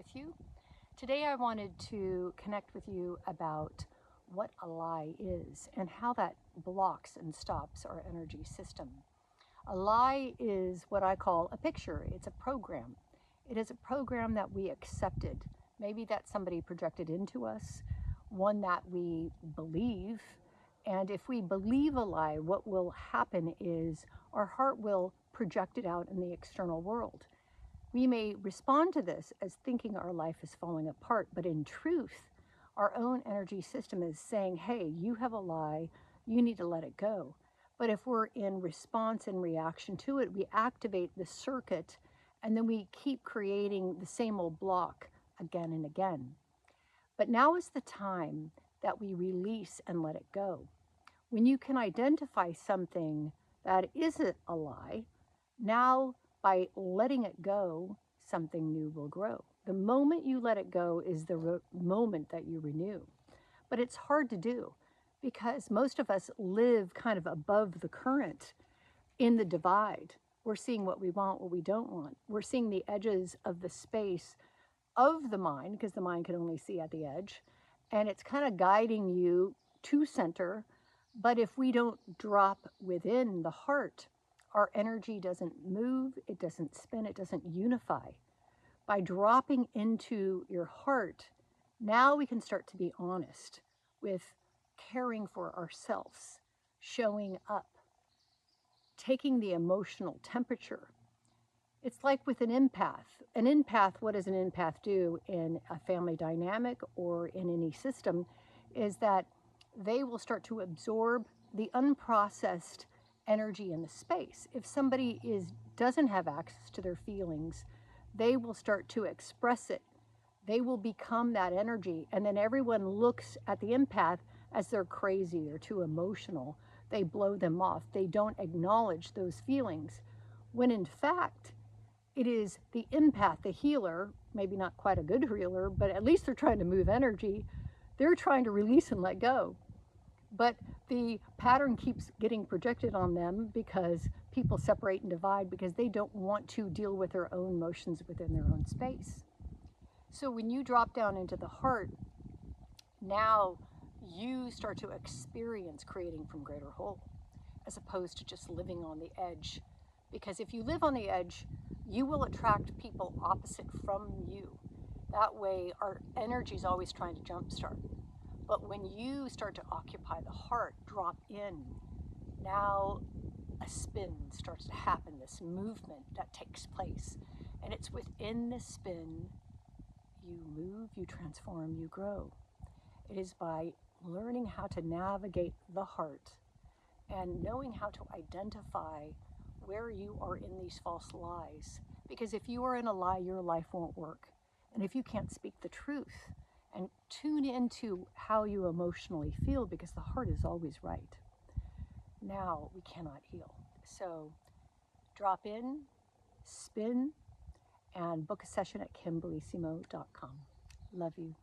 with you. Today I wanted to connect with you about what a lie is and how that blocks and stops our energy system. A lie is what I call a picture. It's a program. It is a program that we accepted. Maybe that somebody projected into us, one that we believe. And if we believe a lie, what will happen is our heart will project it out in the external world. We may respond to this as thinking our life is falling apart, but in truth, our own energy system is saying, hey, you have a lie, you need to let it go. But if we're in response and reaction to it, we activate the circuit and then we keep creating the same old block again and again. But now is the time that we release and let it go. When you can identify something that isn't a lie, now by letting it go, something new will grow. The moment you let it go is the moment that you renew. But it's hard to do because most of us live kind of above the current in the divide. We're seeing what we want, what we don't want. We're seeing the edges of the space of the mind, because the mind can only see at the edge, and it's kind of guiding you to center. But if we don't drop within the heart, our energy doesn't move, it doesn't spin, it doesn't unify. By dropping into your heart, now we can start to be honest with caring for ourselves, showing up, taking the emotional temperature. It's like with an empath. An empath, what does an empath do in a family dynamic or in any system is that they will start to absorb the unprocessed energy in the space. If somebody doesn't have access to their feelings, they will start to express it. They will become that energy, and then everyone looks at the empath as they're crazy, they're too emotional. They blow them off. They don't acknowledge those feelings. When in fact, it is the empath, the healer, maybe not quite a good healer, but at least they're trying to move energy. They're trying to release and let go. But the pattern keeps getting projected on them because people separate and divide because they don't want to deal with their own emotions within their own space. So when you drop down into the heart, now you start to experience creating from greater whole, as opposed to just living on the edge. Because if you live on the edge, you will attract people opposite from you. That way, our energy is always trying to jumpstart. But when you start to occupy the heart, drop in, now a spin starts to happen, this movement that takes place. And it's within the spin, you move, you transform, you grow. It is by learning how to navigate the heart and knowing how to identify where you are in these false lies. Because if you are in a lie, your life won't work. And if you can't speak the truth and tune into how you emotionally feel, because the heart is always right, now we cannot heal. So drop in, spin, and book a session at KimBellissimo.com. Love you.